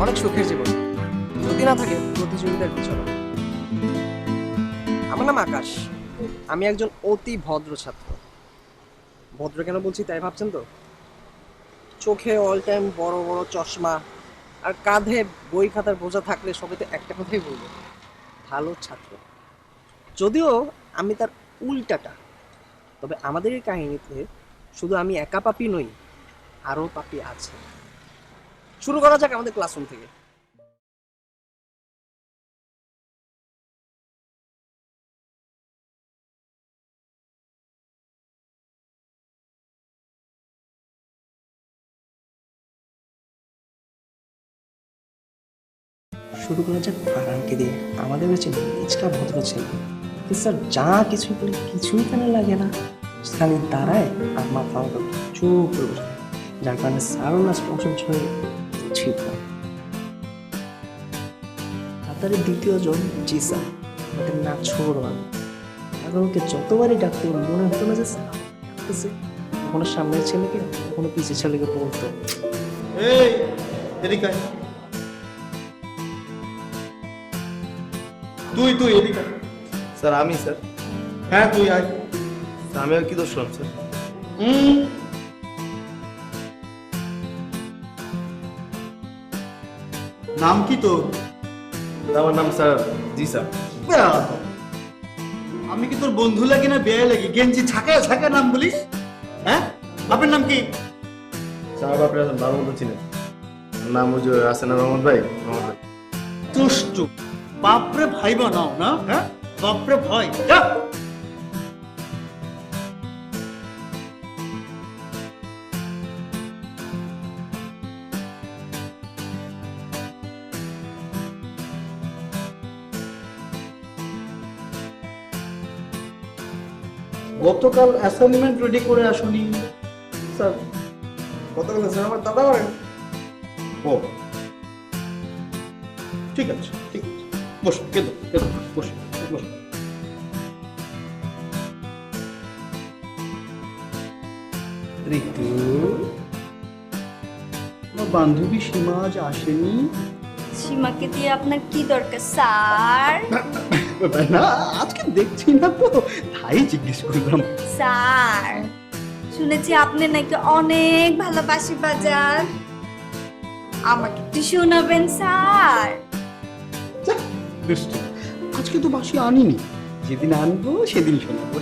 অনেক সুখের জীবন যদি না থাকে প্রতিযোগিতার পিছনে। আমার নাম আকাশ, আমি একজন অতি ভদ্র ছাত্র। ভদ্র কেন বলছি তাই ভাবছেন তো? চোখে অল টাইম বড় বড় চশমা আর কাঁধে বই খাতার বোঝা থাকলে সবাই তো একটা কথাই বলবে, ভালো ছাত্র। যদিও আমি তার উল্টাটা। তবে আমাদের এই কাহিনীতে শুধু আমি একা পাপী নই, আরও পাপী আছে। শুরু করা যাক আমাদের ক্লাসরুম থেকে। শুরু করা যাক ফারহানকে দিয়ে। আমাদের কাছে নিচটা ভদ্র ছিল, স্যার যা কিছুই বলি কিছুই কেন লাগে না, খালি দাঁড়ায় আর মাথা মতো চুপ করে বসে, যার কারণে স্যারও না প্রশংসা হয়ে কিছুই করে। তার দ্বিতীয় জন জি স্যার, আমাদের না ছোড়া। এখন ওকে যতবারই ডাকতে মনে হতো না যে স্যার ডাকতেছে, কখনো সামনের ছেলেকে কখনো পিছের ছেলেকে বলতো এই এদিকে আয়। তুই এদিকে আয়। স্যার আমি স্যার হ্যাঁ তুই আয়। স্যার, আমি আর কি দোষ করলাম স্যার? নাম কি তোর? আমার নাম স্যার জি স্যার। আমি কি তোর বন্ধু লাগি না বেয়া লাগি? গেঞ্জি ছাকায় ছাকায় নাম বলিস? হ্যাঁ, আপনার নাম কি? স্যার বাপরে ভালো মতো ছিলেন, নাম ওই যে আসেন রহমত ভাই। রহমত ভাই তুষ্টু বাপরে ভাই বানাও না? হ্যাঁ, বাপরে ভাই যা। গতকাল অ্যাসাইনমেন্ট রেডি করে আসুনি স্যার গতকাল স্যার আমার দাদা করেন। ও ঠিক আছে ঠিক আছে, বসো কেঁদো কেঁদো, বসো বসো। ঋতু, আমার বান্ধবী সীমা আজ আসেনি। সীমাকে দিয়ে আপনার কি দরকার স্যার? না আজকে দেখছি না তো, তাই জিজ্ঞেস করলাম। স্যার শুনেছি আপনি নাকি অনেক ভালো বাঁশি বাজান, আমাকে একটু শোনাবেন স্যার? যাক, দুষ্টু, আজকে তো বাসি আনিনি, যেদিন আনবো সেদিন শোনাবো।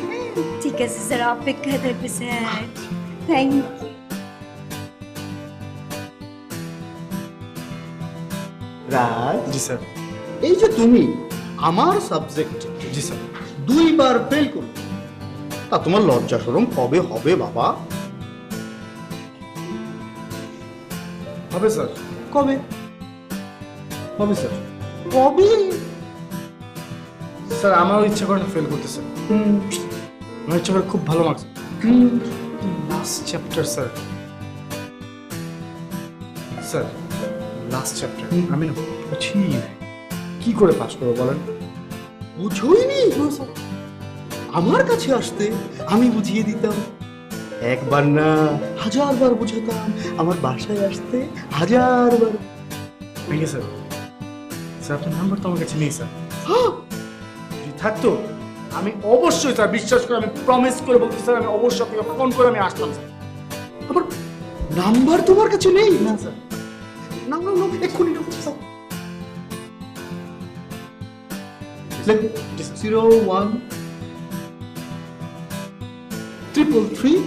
ঠিক আছে স্যার, অপেক্ষায় থাকবে স্যার। Thank you. রাজ, জি স্যার। এই যে তুমি আমার সাবজেক্ট জি স্যার। 2 বার ফেল করো, তা তোমার লজ্জা শরম কবে হবে বাবা? হবে স্যার। কবে হবে স্যার। কবে? স্যার আমারও ইচ্ছা করে না ফেল করতে স্যার, আমার ইচ্ছা করে খুব ভালো marks. Last chapter sir. Sir last chapter আমি না বুঝি কি করে পাস করবো বলেন? বুঝোইনি? আমার কাছে আসতে আমি বুঝিয়ে দিতাম, একবার না 1000 বার বুঝাতাম। আমার বাসায় আসতে 1000 বার। Thank you sir. স্যার আপনার নাম্বার তো আমার কাছে নেই স্যার, হ্যাঁ, যদি থাকতো আমি অবশ্যই স্যার, বিশ্বাস করে আমি প্রমিস করে বলছি স্যার, আমি অবশ্যই আপনাকে ফোন করে আমি আসতাম স্যার। আমার নাম্বার তোমার কাছে নেই? না স্যার। না না না, এক্ষুনি ঢুকছি স্যার। লেখো 01 333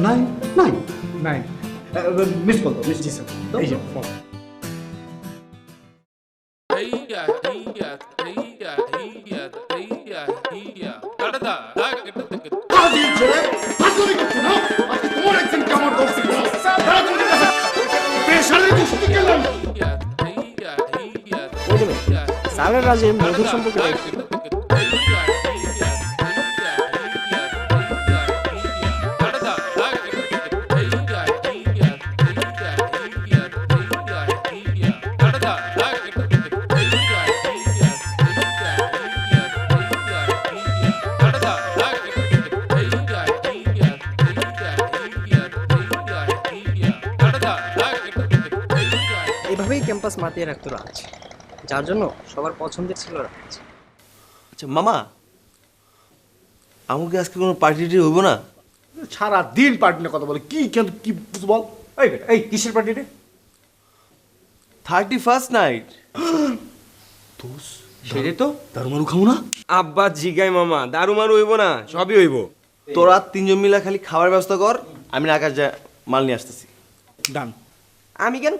99। নাই। মিস কল দাও, মিস। জি স্যার, এই যে ফোন। হাজির ছেলে, হাজির কিছু না। আজকে তোমার একদিন কেমন দোস্ত পেশারে দুষ্টি গেলাম। ওই দেবে স্যারের রাজে মধুর সম্পর্কে মাতিয়ে রাখতো রাজ, যার জন্য সবার পছন্দের ছিল রাজ। আচ্ছা মামা, আমাকে আজকে কোনো পার্টি হইব না? সারা দিন পার্টি নিয়ে কথা বলে, কি কেন কি বল। এই বেটা, এই কিসের পার্টি রে? 31st night. সেটাই তো দারুমারু খাবো না? আব্বা জিগাই মামা, দারু মারু হইব না, সবই হইব। তোরা তিনজন মিলা খালি খাবার ব্যবস্থা কর, আমি না আকাশ যা মাল নিয়ে আসতেছি। ডান। আমি কেন?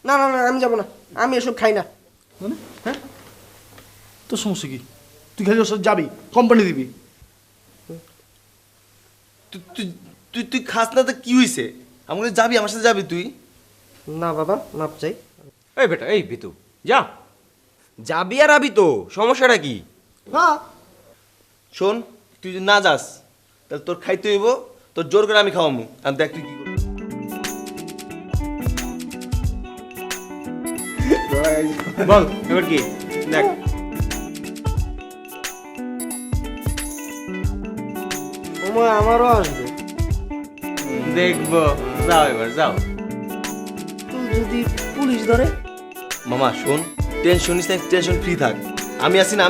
না না না, আমি যাবো না, আমি এসব খাই না। মানে হ্যাঁ, তোর সমস্যা কি? তুই খালি ওর সাথে যাবি, কোম্পানি দিবি। তুই তুই তুই তুই খাস না তো কি হইছে? আমাকে যাবি, আমার সাথে যাবি তুই? না বাবা, মাপ চাই। এই বেটা, এই ভিতু যা, যাবি আর আবি তো, সমস্যাটা কি? হ্যাঁ, শোন, তুই যদি না যাস তাহলে তোর খাইতে হইব, তোর জোর করে আমি খাওয়ামু। আর দেখ তুই কি করবি। বল এবার কি দেখ। সময় আমারও আসবে। দেখবো, যাও এবার যাও। তুই যদি পুলিশ ধরে? মামা শোন, টেনশন নিস না, টেনশন ফ্রি থাক। আমি আছি না,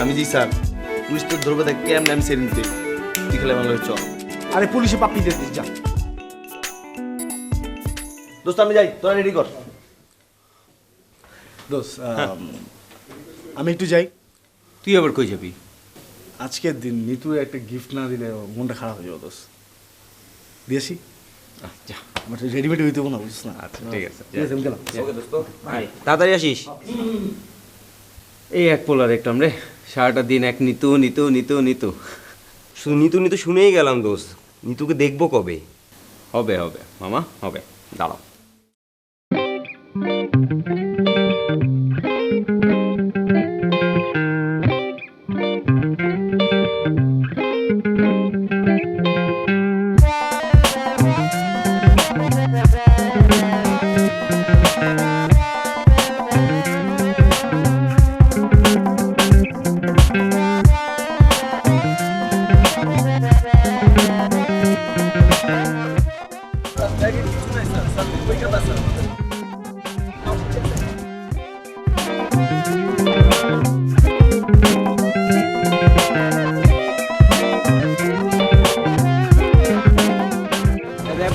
আমি জি স্যার। পুলিশ তোর ধরবে, দেখ কেমন আমি সেরে নিতে। তুই খেলে ভালো চল। আরে পুলিশে পাপ্পি দিয়ে দিস, যা। দোস্ত আমি যাই, তোরা রেডি কর। দোষ, আমি একটু যাই। তুই আবার কই যাবি? আজকের দিন নিতু একটা গিফট না দিলে ওর মনটা খারাপ হয়ে যাবে। দোষ দিয়েছি, যা, আমার রেডিমেড হইতে না, বুঝিস না। আচ্ছা ঠিক আছে, ঠিক আছে, আমি গেলাম। তাড়াতাড়ি আসিস। এই এক পোলার একটাম রে, সারাটা দিন এক নিতু নিতু নিতু নিতু, শুধু নিতু নিতু শুনেই গেলাম দোস্ত। নিতুকে দেখবো কবে? হবে হবে মামা, হবে, দাঁড়াও।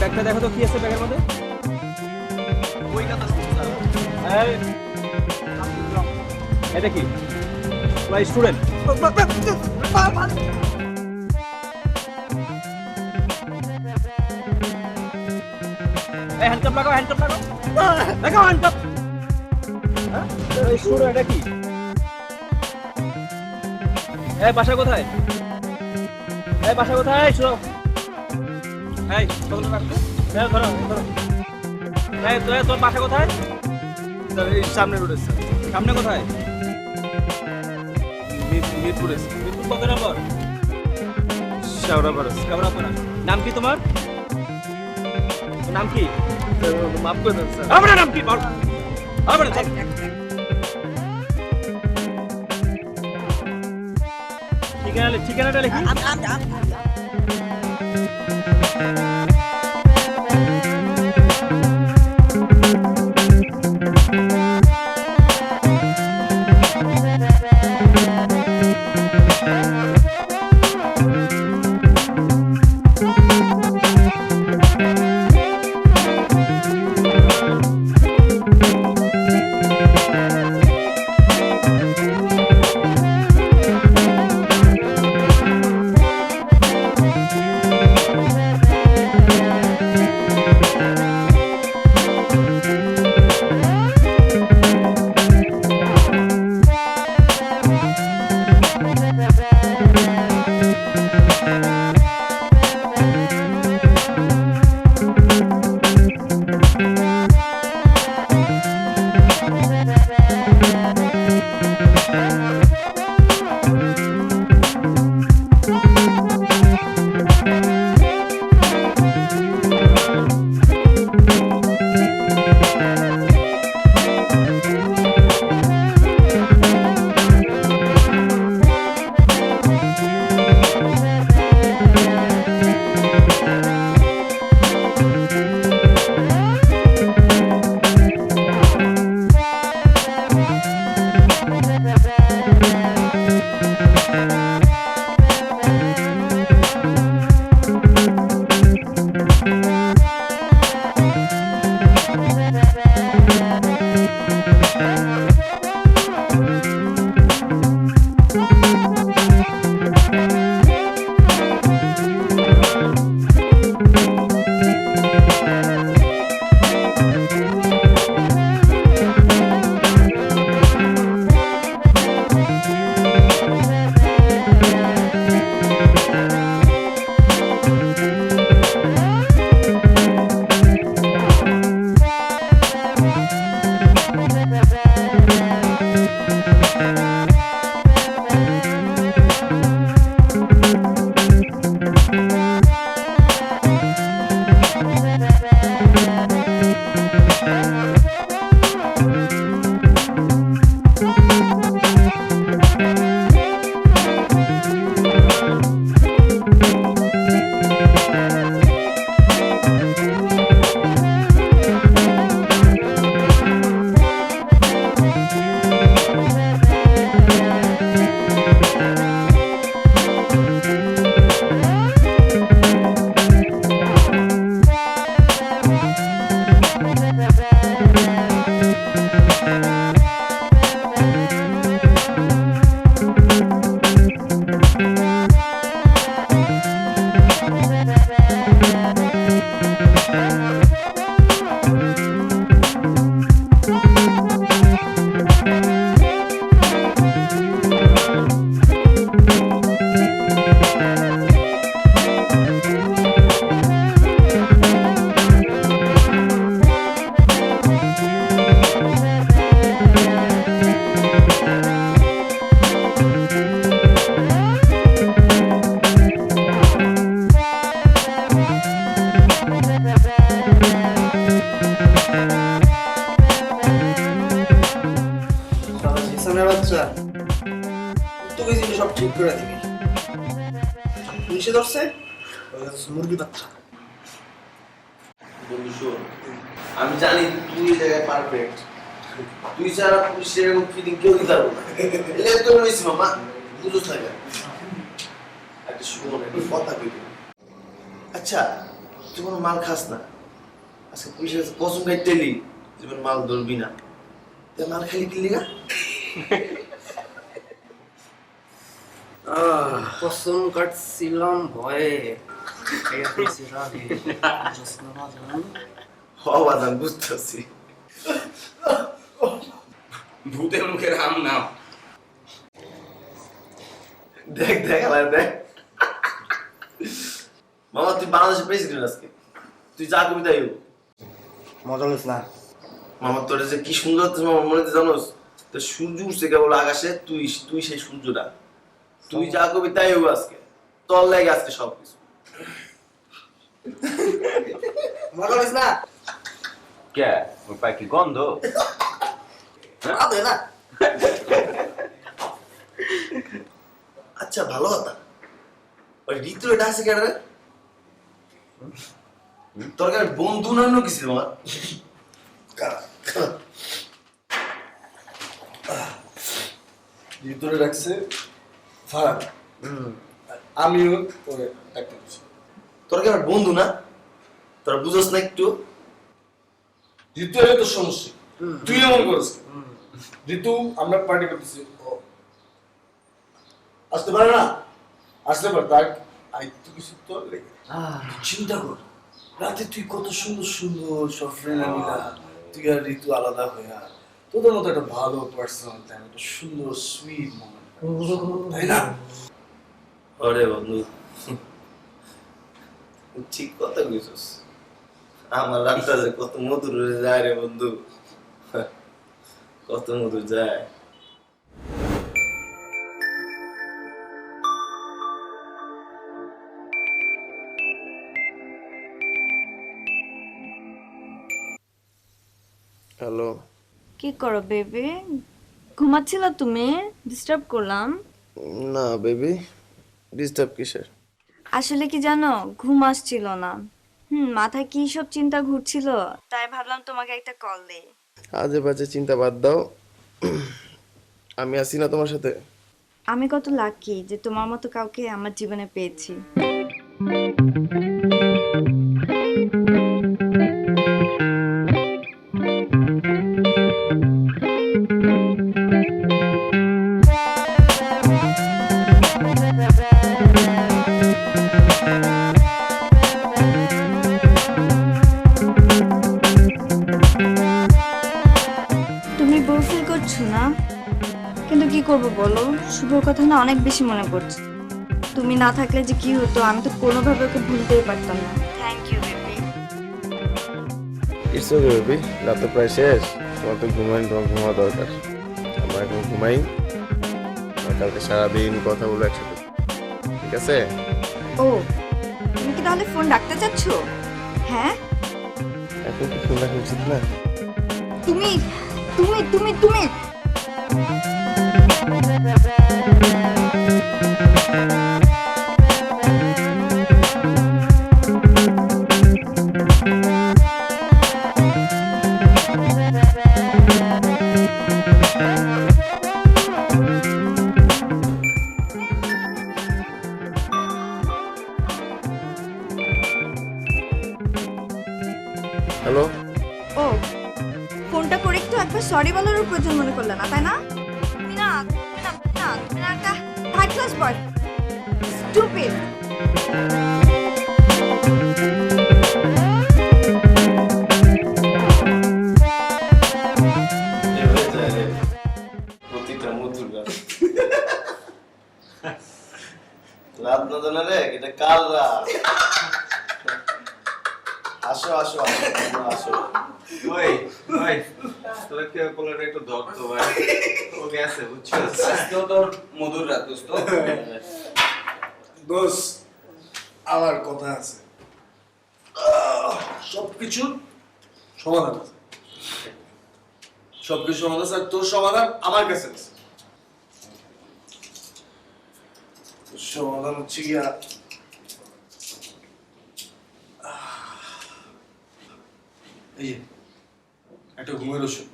ব্যাগটা দেখো তো, কি আছে ব্যাগের মধ্যে? এটা কি স্টুডেন্ট? হ্যান্ডকাপ লাগাও, হ্যান্ডকাপ লাগাও, লাগাও হ্যান্ডকাপ। স্টুডেন্ট এটা কি? বাসা কোথায়? বাসা কোথায়? শুনো, এই ধরো ধরো, তোর বাসা কোথায়? সামনে রোডে স্যার। সামনে কোথায়? মিরপুরে। মিরপুর কত নম্বর? শেওড়াপাড়া। কেওড়াপাড়া। নাম কি তোমার? নাম কি? মাফ করে দেন স্যার। আমার নাম কি বল? আমার ঠিকানাটা লিখি। শোনের বাচ্চা, তুই কিন্তু সব ঠিক করে দিবি। পুলিশে ধরছে মুরগি বাচ্চা। বন্ধু শোন, আমি জানি তুই এই জায়গায় পারফেক্ট। তুই ছাড়া পুলিশের এরকম ফিলিং কেউ দিতে পারবো না। এলে তো রয়েছি মামা, বুঝোস না কেন? একটা শোন, একটা কথা কইবি। আচ্ছা, তুই কোনো মাল খাস না, আজকে পুলিশের কাছে কসম খাইতে এলি জীবন মাল ধরবি না, তুই মাল খালি কিনলি না? কসম কাটছিলাম ভয়ে। বাদাম বুঝতেছি। ভূতের মুখের আম নাও। দেখ দেখ আলার দেখ। মামা তুই বাংলাদেশের প্রেসিডেন্ট আজকে, তুই যা করবি তাই হোক। মজা নিস না। মামা তোর যে কি সুন্দর হচ্ছে মামা, মনে হচ্ছে জানোস তো সূর্য উঠছে কেবল আকাশে, তুই তুই সেই সূর্যটা। তুই যা করবি তাই হোক আজকে, তোর লাগে আজকে সবকিছু। মজা নিস না। কে ওই পাই কি গন্ধ? না আচ্ছা ভালো কথা, ওই ঋতু এটা আছে কেন রে? তোর কাছে বন্ধু না অন্য কিছু মামা? ভিতরে রাখছে ফারাক, আমিও ওরে একটা কিছু। তোর কাছে বন্ধু না, তোরা বুঝোস না একটু? ঋতু এলে তো সমস্যা, তুই এমন করিস ঋতু। আমরা পার্টি করতেছি, ও আসতে পারে না, আসতে পারে তার আইতো কিছু তো লেগে। চিন্তা কর, রাতে তুই কত সুন্দর সুন্দর সব ফ্রেন্ড মিলা, তুই আর ঋতু আলাদা হয়ে, তোদের মতো একটা ভালো পার্সন, তাই একটা সুন্দর সুইট মোমেন্ট, তাই না? আরে বন্ধু ঠিক কথা কইছস, আমার রাতটা যে কত মধুর হয়ে যায় রে বন্ধু, কত মধুর যায়। হ্যালো। কি করো বেবি? ঘুমাচ্ছিল তুমি? ডিস্টার্ব করলাম? না বেবি, ডিস্টার্ব কিসের? আসলে কি জানো, ঘুম আসছিল না। মাথায় কি সব চিন্তা ঘুরছিল, তাই ভাবলাম তোমাকে একটা কল দেই। আজে বাজে চিন্তা বাদ দাও, আমি আছি না তোমার সাথে। আমি কত লাকি যে তোমার মতো কাউকে আমার জীবনে পেয়েছি। তুমি বোর ফিল করছো না? কিন্তু কি করব বলো, শুভর কথা না অনেক বেশি মনে পড়ছে। তুমি না থাকলে যে কি হতো, আমি তো কোনোভাবে ওকে ভুলতেই পারতাম না। Thank you baby. It's okay baby, রাত তো প্রায় শেষ, তোমার তো তোমার ঘুমা দরকার। আমরা এখন ঘুমাই, আর কালকে সারাদিন কথা বলবো একসাথে, ঠিক আছে? ও, তুমি কি তাহলে ফোন রাখতে চাচ্ছ? হ্যাঁ, এখন কি ফোন রাখা উচিত না? তুমি তুমি তুমি তুমি হ্যালো। ও, ফোনটা করে একটু একবার সরি বলারও প্রয়োজন মনে করলে না, তাই না? তুমি না তুমি না তুমি না তুমি না একটা থার্ড ক্লাস বয়, স্টুপিড। প্রতিটা মধুর গান রাত না জানা রে, এটা কাল রাত। আসো আসো আসো আসো। ওই ওই তোরা কে বলার একটু ধরতো ভাই, ও গেছে বুঝছো? আজকেও তোর মধুর রাত দোস্ত। দোস্ত, আমার কথা আছে, সবকিছু সমাধান আছে, সবকিছু সমাধান আছে, আর তোর সমাধান আমার কাছে আছে। সমাধান হচ্ছে গিয়া এই যে একটা ঘুমের ওষুধ,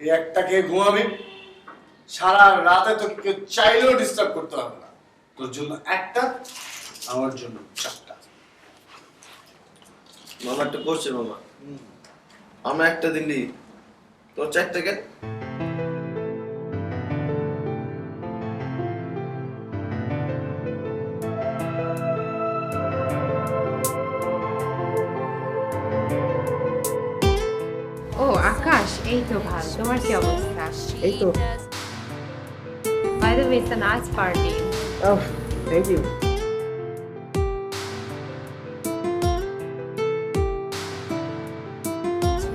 এই একটাকে ঘুমাবি, সারা রাতে তো কেউ চাইলেও ডিস্টার্ব করতে হবে না। তোর জন্য একটা, আমার জন্য চারটা। মামা একটা করছে মামা, আমরা একটা দিলি তোর 4টা কেন? ও আকাশ, এই তো ভালো। তোমার কি অবস্থা? এই তো। By the way, it's a nice party. Thank you.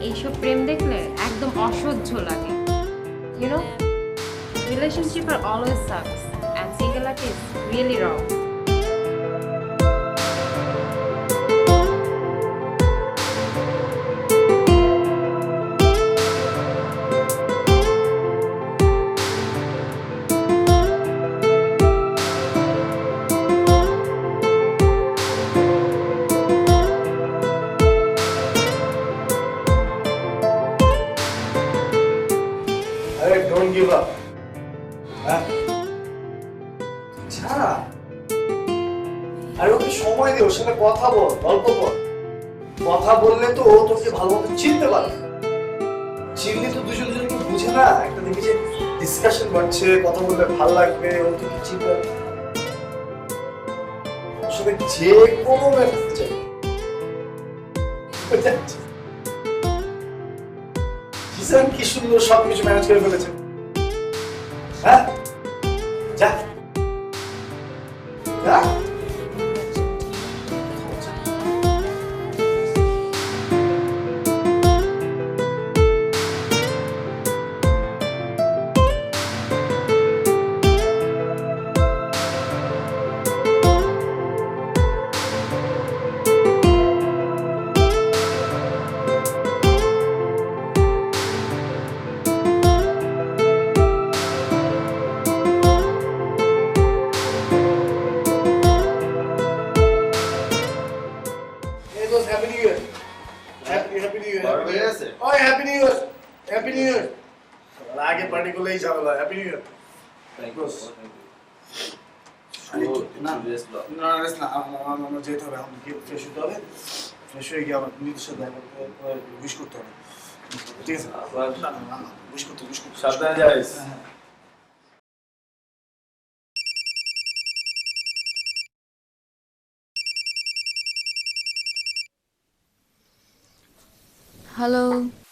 এইসব প্রেম দেখলে একদম অসহ্য লাগে। ইউ নো, রিলেশনশিপ আর always sucks and single life is really wrong. আরে ডোন্ট গিভ আপ। হ্যাঁ ছাড়া, আরে ওকে সময় দে, ওর সাথে কথা বল, গল্প কর। কথা বললে তো ও তোকে ভালোভাবে চিনতে পারবে। চিনলে তো দুজন দুজনকে বুঝে না, একটা দেখি যে ডিসকাশন বাড়ছে, কথা বললে ভালো লাগবে, ও তোকে চিনতে পারবে। ওর সাথে যে কোনো মেসেজ চাই, জিসান কি সুন্দর সবকিছু ম্যানেজ করে ফেলেছে। হ্যাঁ যা যা। Happy New Year. Happy New Year. বড় হয়ে গেছে? Oh, Happy New Year. Happy New Year. আগে পার্টি করলেই ঝামেলা। Happy New Year. না না রেস্ট না, আমার যেতে হবে, আমাকে ফ্রেশ হতে হবে। ফ্রেশ হয়ে গিয়ে আমার নিজের সাথে উইশ করতে হবে। ঠিক আছে? না না না, উইশ করতে। সাবধানে যাইস। হ্যাঁ। Hello,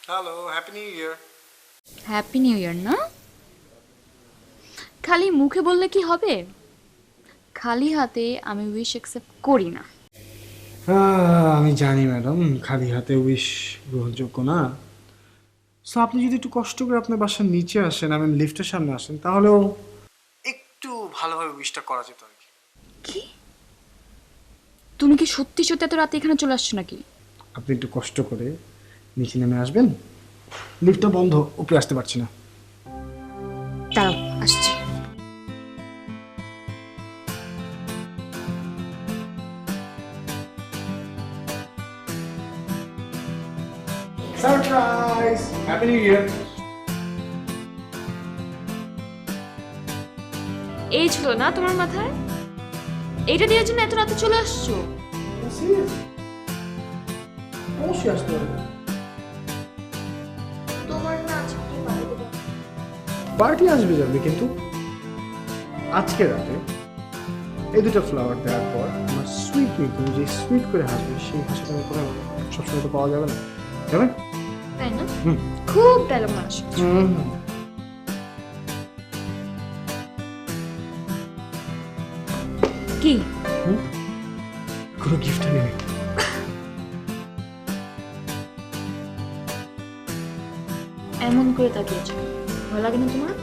hello, happy new year. Happy new year. না, খালি মুখে বললে কি হবে? খালি হাতে আমি উইশ অ্যাকসেপ্ট করি না। আমি জানি ম্যাডাম, খালি হাতে উইশ গ্রহণযোগ্য না। সো আপনি যদি একটু কষ্ট করে আপনার বাসার নিচে আসেন, আমি লিফটের সামনে আসেন, তাহলেও একটু ভালোভাবে উইশটা করা যেত আর কি। কি? তুমি কি সত্যি সত্যি এত রাতে এখানে চলে আসছো নাকি? আপনি একটু কষ্ট করে নিচে নেমে আসবেন। লিফটটা বন্ধ, উপরে আসতে পারছি না। দাঁড়াও, আসছি। Surprise, happy new year. এই ছিল না তোমার মাথায়? এইটা দেওয়ার জন্য এত রাতে চলে আসছো? অবশ্যই আসতে হবে। তোমার না আজকে পার্টি আসবে যাবে, কিন্তু আজকে রাতে এই দুটো ফ্লাওয়ার দেওয়ার পর আমার সুইট মিট, তুমি যে সুইট করে হাসবে, সেই হাসিটা আমি কোথাও সবসময় তো পাওয়া যাবে না। যাবে? তাই না? হুম। খুব ডায়লগ মারা শিখছো। কি? কোনো গিফট নেই। এমন করে তাকিয়েছো, ভালো লাগে না তোমার?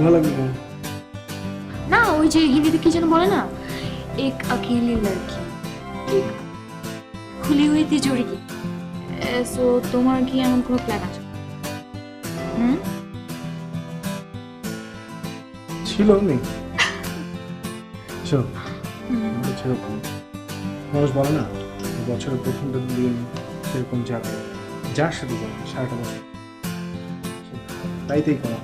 ভালো লাগবে কেন? না, ওই যে হিন্দিতে কি যেন বলে না, এক अकेली लड़की एक खुली हुई तिजोरी की। সো তোমার কি এমন কোনো প্ল্যান আছে? ছিল নেই শোনো সেরকম মানুষ বলে না বছরের প্রথমটা দিন সেরকম যাবে যার সাথে যাবে সারাটা বছর তাইতেই করা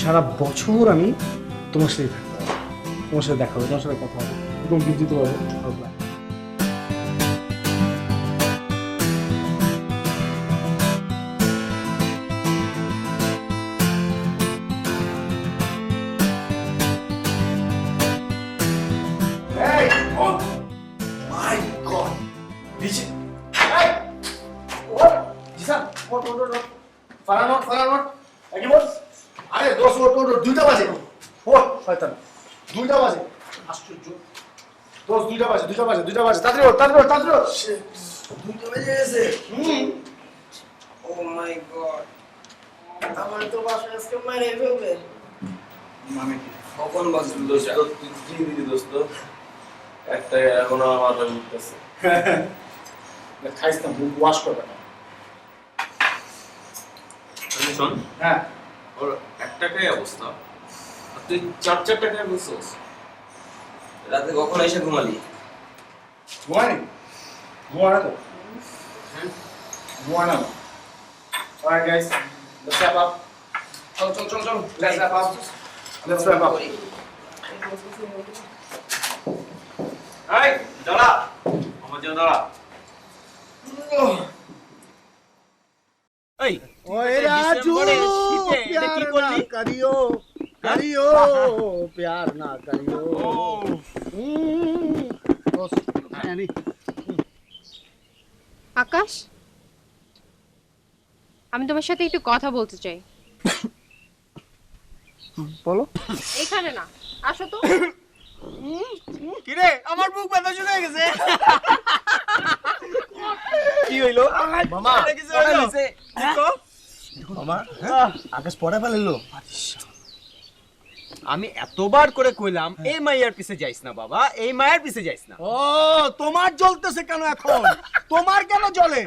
সারা বছর আমি তোমার সাথে থাকতে হবে, তোমার সাথে দেখা হবে, তোমার সাথে কথা হবে, একদম বিদ্যুৎ হবে। আরে 10 ওট 2টা বাজে ও শয়তান 2টা বাজে আশ্চর্য 2টা বাজে তাড়াতাড়ি ওঠ দুইটা বেজে গেছে। ও মাই গড, আমার তো বাসায় আজকে মেরে ফেলবে। মানে কখন বাজে দোস্ত? তুই কি দিদি দোস্ত? একটা এখনো আমার মাথায় উঠতেছে। খাইস না মুখ ওয়াশ করবে না শোন, হ্যাঁ ওর 1 টাকায় অবস্থা, আর তুই 4 টাকায় বলছিস। রাতে কখন এসে ঘুমালি? ঘুমায়নি ঘুমানো তো ঘুমানো alright guys let's wrap up চল let's wrap up এই দাঁড়া, আমার জন্য দাঁড়া। এই ओए राजू प्यार ना करियो प्यार ना करियो আকাশ, আমি তোমার সাথে একটু কথা বলতে চাই। বলো। এখানে না, আসো তো। কিরে আমার বুক ব্যথা শুরু হয়ে গেছে। কি হইলো মামা? কিছু হইলো? দেখো মামা আকাশ পড়া ফেললো। আমি এতবার করে কইলাম এই মাইয়ার পিছে যাইস না বাবা, এই মায়ের পিছে যাইস না। ও তোমার জ্বলতেছে কেন এখন? তোমার কেন জ্বলে?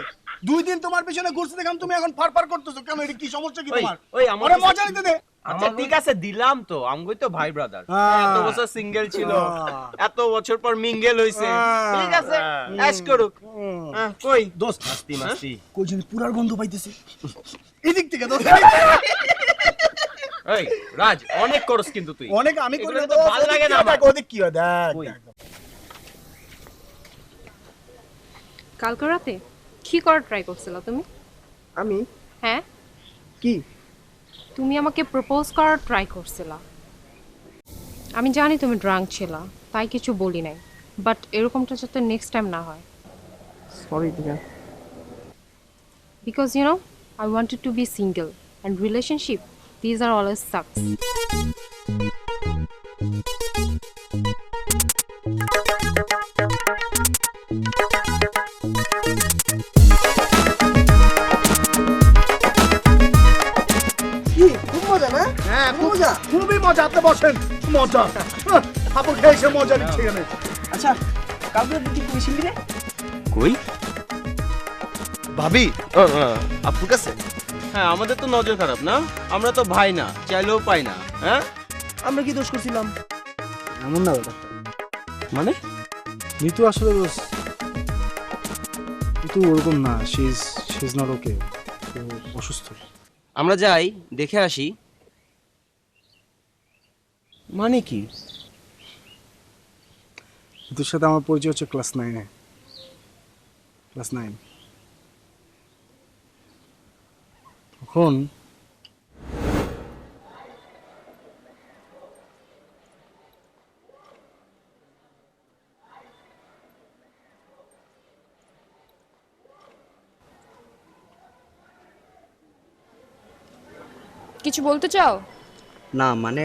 2 দিন তোমার পিছনে ঘুরতে দেখলাম, তুমি এখন ফারফার করতেছো কেন? এটা কি সমস্যা কি তোমার? ওই আমার আরে মজা নিতে দে। আচ্ছা ঠিক আছে দিলাম তো, আমগোই তো ভাই ব্রাদার। হ্যাঁ। এত বছর সিঙ্গেল ছিল, হ্যাঁ। এত বছর পর মিঙ্গেল হইছে। হ্যাঁ। ঠিক আছে অ্যাশ করুক। হ্যাঁ, কই দোস্ত মাস্তি কই যেন পুরার গন্ধ পাইতেছি এদিক থেকে দোস্ত। এই রাজ অনেক করস কিন্তু তুই। অনেক আমি করি না এগুলো তো তো, ভালো লাগে না আমার। ওদিক কি হয় দেখ। কালকে রাতে কি করার ট্রাই করছিলা তুমি? আমি হ্যাঁ, কি তুমি আমাকে প্রপোজ করার ট্রাই করছিলা। আমি জানি তুমি ড্রাঙ্ক ছিলা, তাই কিছু বলি নাই, বাট এরকমটা যাতে নেক্সট টাইম না হয়। সরি টিকা। Because you know, I wanted to be single, and relationship, these are always sucks. কি খুব মজা না? হ্যাঁ খুব মজা। খুবই মজা। আপনি বসেন, মজা হাবু খেয়েছে, মজা নিচ্ছে এখানে। আচ্ছা কালকে তুই কই ছিলি রে? কই? ভাবি আপুর কাছে হ্যাঁ, আমাদের তো নজর খারাপ না, আমরা তো ভাই না, চাইলেও পাই না। হ্যাঁ আমরা কি দোষ করছিলাম? এমন না দাদা, মানে নিতু আসলে নিতু ওরকম না, শি ইজ নট ওকে, অসুস্থ। আমরা যাই দেখে আসি। মানে কি? নিতুর সাথে আমার পরিচয় হচ্ছে ক্লাস 9-এ। তখন কিছু বলতে চাও? না মানে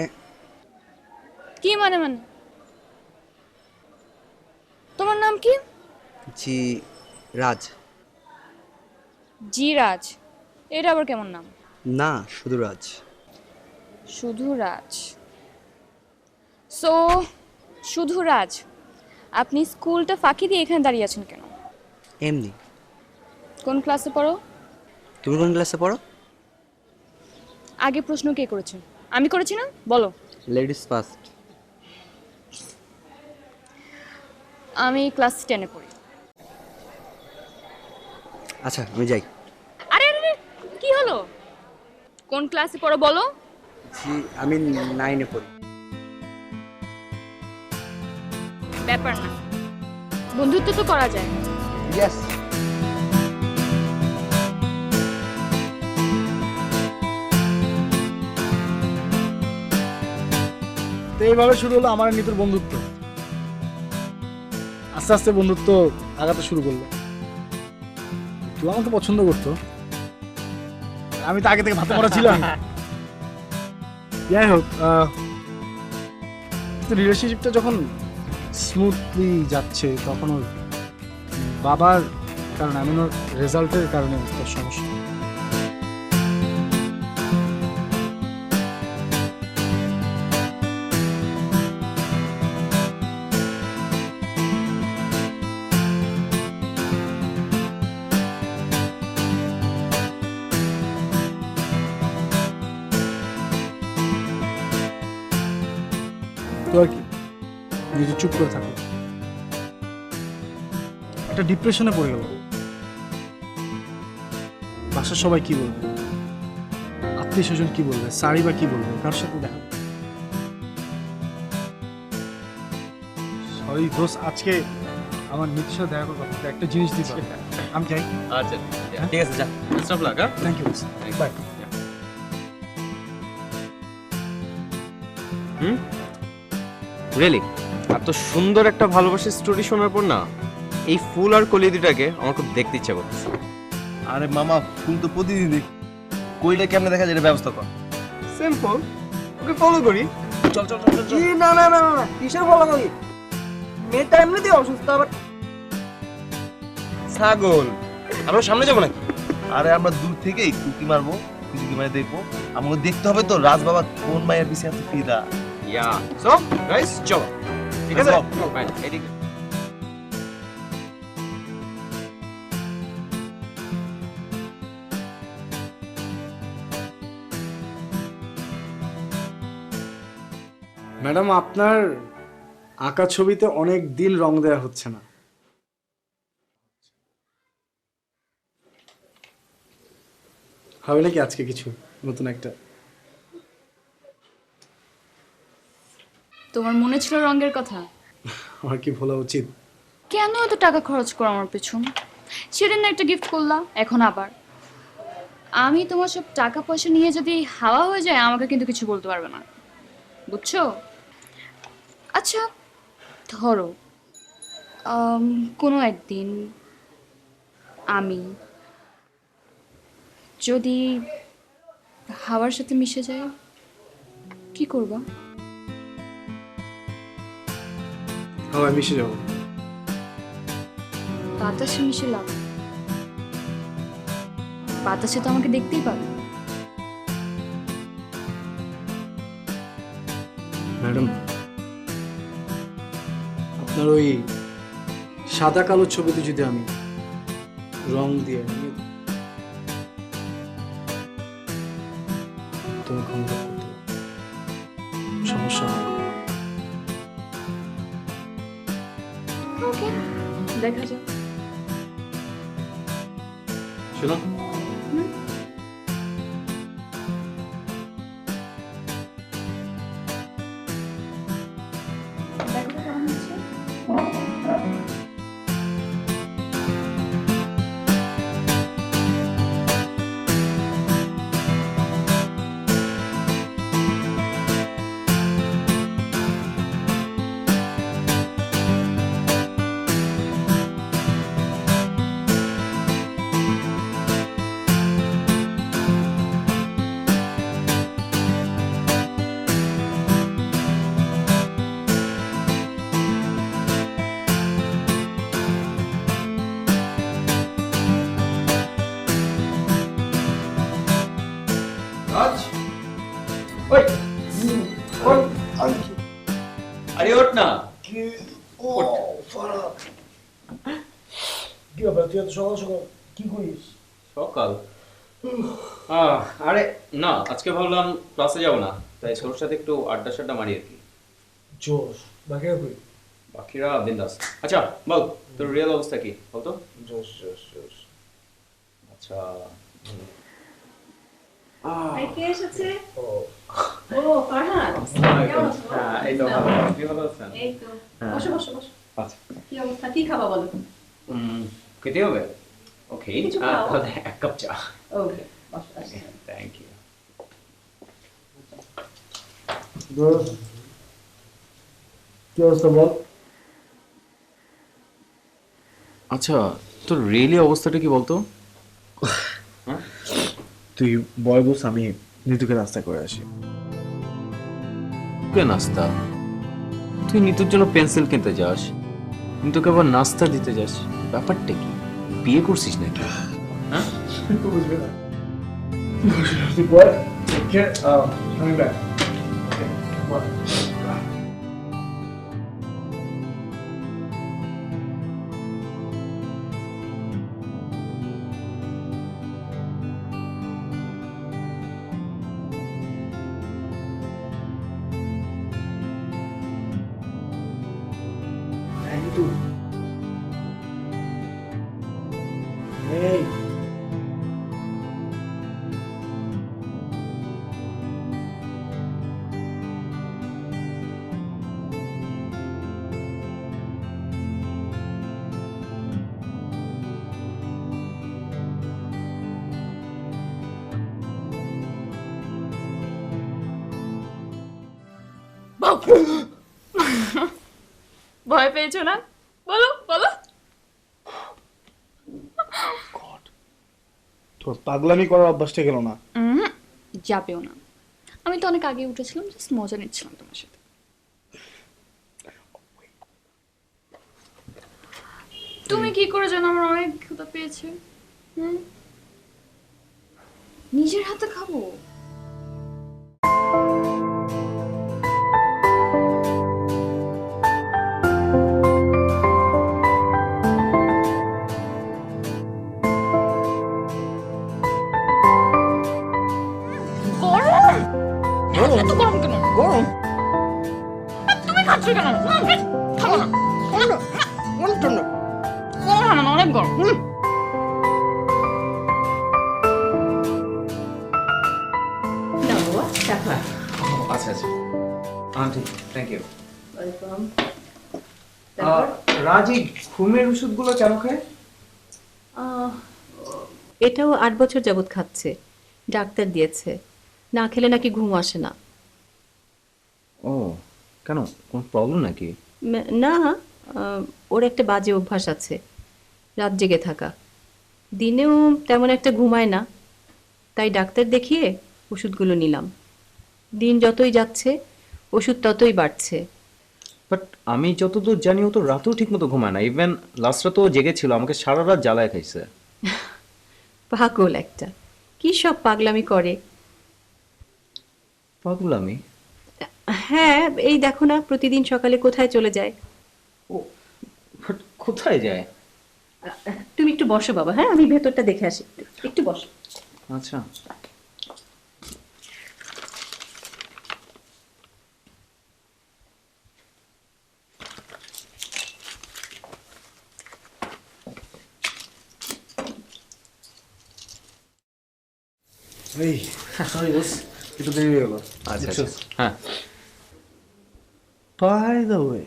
কি মানে? তোমার নাম কি? জি রাজ। জি রাজ? এটা আবার কেমন নাম? না শুধু রাজ। শুধু রাজ? সো শুধু রাজ, আপনি স্কুলটা ফাঁকি দিয়ে এখানে দাঁড়িয়ে আছেন কেন? এমনি। কোন ক্লাসে পড়ো? তুমি কোন ক্লাসে পড়ো? আগে প্রশ্ন কে করেছে? আমি করেছি না? বলো। Ladies first. আমি ক্লাস 10-এ পড়ি। আচ্ছা আমি যাই। আরে আরে আরে, কি হলো? কোন ক্লাসে পড়ো বলো? জি আমি 9-এ পড়ি। ব্যাপার না, বন্ধুত্ব তো করা যায়। ইয়েস। তো এইভাবে শুরু হলো আমার আর নিতুর বন্ধুত্ব। আস্তে আস্তে বন্ধুত্ব আগাতে শুরু করলো। তুই আমাকে পছন্দ করতো, আমি তো আগে থেকে ভাতে পড়া ছিলাম। যাই হোক, রিলেশনশিপটা যখন স্মুথলি যাচ্ছে তখন ওর বাবার কারণে, আমি ওর রেজাল্টের কারণে তোর সমস্যা। তো আর কি, নিজে চুপ করে থাকো। একটা ডিপ্রেশনে পড়ে গেল। বাসার সবাই কি বলবে, আত্মীয় স্বজন কি বলবে, সারি বা কি বলবে, কার সাথে দেখা। সরি দোস্ত, আজকে আমার নিতুর সাথে দেখা করার কথা, একটা জিনিস দিতে হবে। আমি যাই। আচ্ছা ঠিক আছে, যা। Best of luck. হ্যাঁ, থ্যাংক ইউ, বাই। রিয়েলি এত সুন্দর একটা ভালোবাসার স্টোরি শোনার পর না, এই ফুল আর কলি দুটাকে আমার খুব দেখতে ইচ্ছা করতেছে। আরে মামা, ফুল তো প্রতিদিন দেখি, কইটা কেমনে দেখা যায় এটা ব্যবস্থা কর। সিম্পল, ওকে ফলো করি। চল চল চল চল। না না না না, কিসের ফলো করি? মেয়েটা এমনিতেই অসুস্থ, আবার ছাগল, আমরা সামনে যাবো নাকি? আরে আমরা দূর থেকে টুকি মারবো, টুকি মারে দেখবো। আমাকে দেখতে হবে তো রাজ বাবা কোন মায়ের পিছে এত ফিদা। ইয়া, সো গাইস চলো। ঠিক আছে, ফাইন, এদিকে। ম্যাডাম, আপনার আঁকা ছবিতে অনেক দিন রং দেওয়া হচ্ছে না। হবে নাকি আজকে কিছু নতুন একটা? তোমার মনে ছিল রঙের কথা? আমার কি ভোলা উচিত? কেন এত টাকা খরচ করো আমার পেছন? সেদিন না একটা গিফট করলাম, এখন আবার। আমি তোমার সব টাকা পয়সা নিয়ে যদি হাওয়া হয়ে যায়, আমাকে কিন্তু কিছু বলতে পারবে না, বুঝছো? আচ্ছা ধরো কোনো একদিন আমি যদি হাওয়ার সাথে মিশে যাই, কি করবা? হাওয়ায় মিশে যাবো। বাতাসে মিশে লাভ, বাতাসে তো আমাকে দেখতেই পাবে। ম্যাডাম, আপনার ওই সাদা কালো ছবিতে যদি আমি রং দিয়ে তোমাকে অনুভব করতে পারি, সমস্যা হবে? ওকে, দেখা যাক। শোনো, দেখো কেমন হচ্ছে। আরে ওঠ না। কি ব্যাপার, তুই এত সকাল সকাল কি করিস? সকাল আরে না, আজকে ভাবলাম ক্লাসে যাব না, তাই ছোটোর সাথে একটু আড্ডা সাড্ডা মারি আর কি। জোশ বাকিরা কই? বাকিরা বিন্দাস। আচ্ছা বল, তোর রিয়েল অবস্থা কি বলতো? জোশ জোশ জোশ। আচ্ছা কে এসেছে? ও ও ফারহান, কেমন আছো? হ্যাঁ, এই তো ভালো। আপনি ভালো আছেন? এই তো বসো বসো বসো। আচ্ছা, কি অবস্থা, কি খাবা বলো? খেতে হবে? ওকে, কিছু খাও। তাহলে এক কাপ চা। ওকে বসো আসো। Thank you. দোষ কি অবস্থা বল? আচ্ছা, তোর রিয়েলি অবস্থাটা কি বলতো? তুই বয় বস, আমি নিতুকে রাস্তা করে আসি। কে নাস্তা? তুই নিতুর জন্য পেন্সিল কিনতে যাস, নিতুকে আবার নাস্তা দিতে যাস, ব্যাপারটা কি? বিয়ে করছিস নাকি? হ্যাঁ, বুঝবে না। তুই বয়, take care, coming back. Hey. ভয় পেয়েছো না? বলো বলো। তোর পাগলামি করার অভ্যাসটা গেল না। যাবেও না, আমি তো অনেক আগে উঠেছিলাম, জাস্ট মজা নিচ্ছিলাম তোমার সাথে। তুমি কি করে জানো আমার অনেক ক্ষুধা পেয়েছে? নিজের হাতে খাবো। গরম? এত গরম কেন? গরম? তুমি খাচ্ছ কেন? খাবো না। অনেক ঠান্ডা। গরম হয় না, অনেক গরম। দাও বাবা, চা খাও। আচ্ছা আচ্ছা, ঠিক, থ্যাংক ইউ। ওয়েলকাম। তারপর রাজি ঘুমের ওষুধগুলো কেন খায়? এটাও 8 বছর যাবত খাচ্ছে, ডাক্তার দিয়েছে। না খেলে নাকি ঘুম আসে না। ও, কেন, কোনো প্রবলেম নাকি? না, ওর একটা বাজে অভ্যাস আছে, রাত জেগে থাকা। দিনেও তেমন একটা ঘুমায় না, তাই ডাক্তার দেখিয়ে ওষুধগুলো নিলাম। দিন যতই যাচ্ছে ওষুধ ততই বাড়ছে। বাট আমি যতদূর জানি ও তো রাতেও ঠিক মতো ঘুমায় না, ইভেন লাস্ট রাতেও জেগেছিল, আমাকে সারা রাত জ্বালায় খাইছে। পাগল একটা, কি সব পাগলামি করে। পাগলামি? হ্যাঁ, এই দেখো না, প্রতিদিন সকালে কোথায় চলে যায়। ও, but কোথায় যায়? তুমি একটু বসো বাবা, হ্যাঁ আমি ভেতরটা দেখে আসি, একটু বসো। আচ্ছা, এই সরি বস, একটু দেরি হয়ে গেল। আচ্ছা আচ্ছা, হ্যাঁ। বাই দ্য ওয়ে,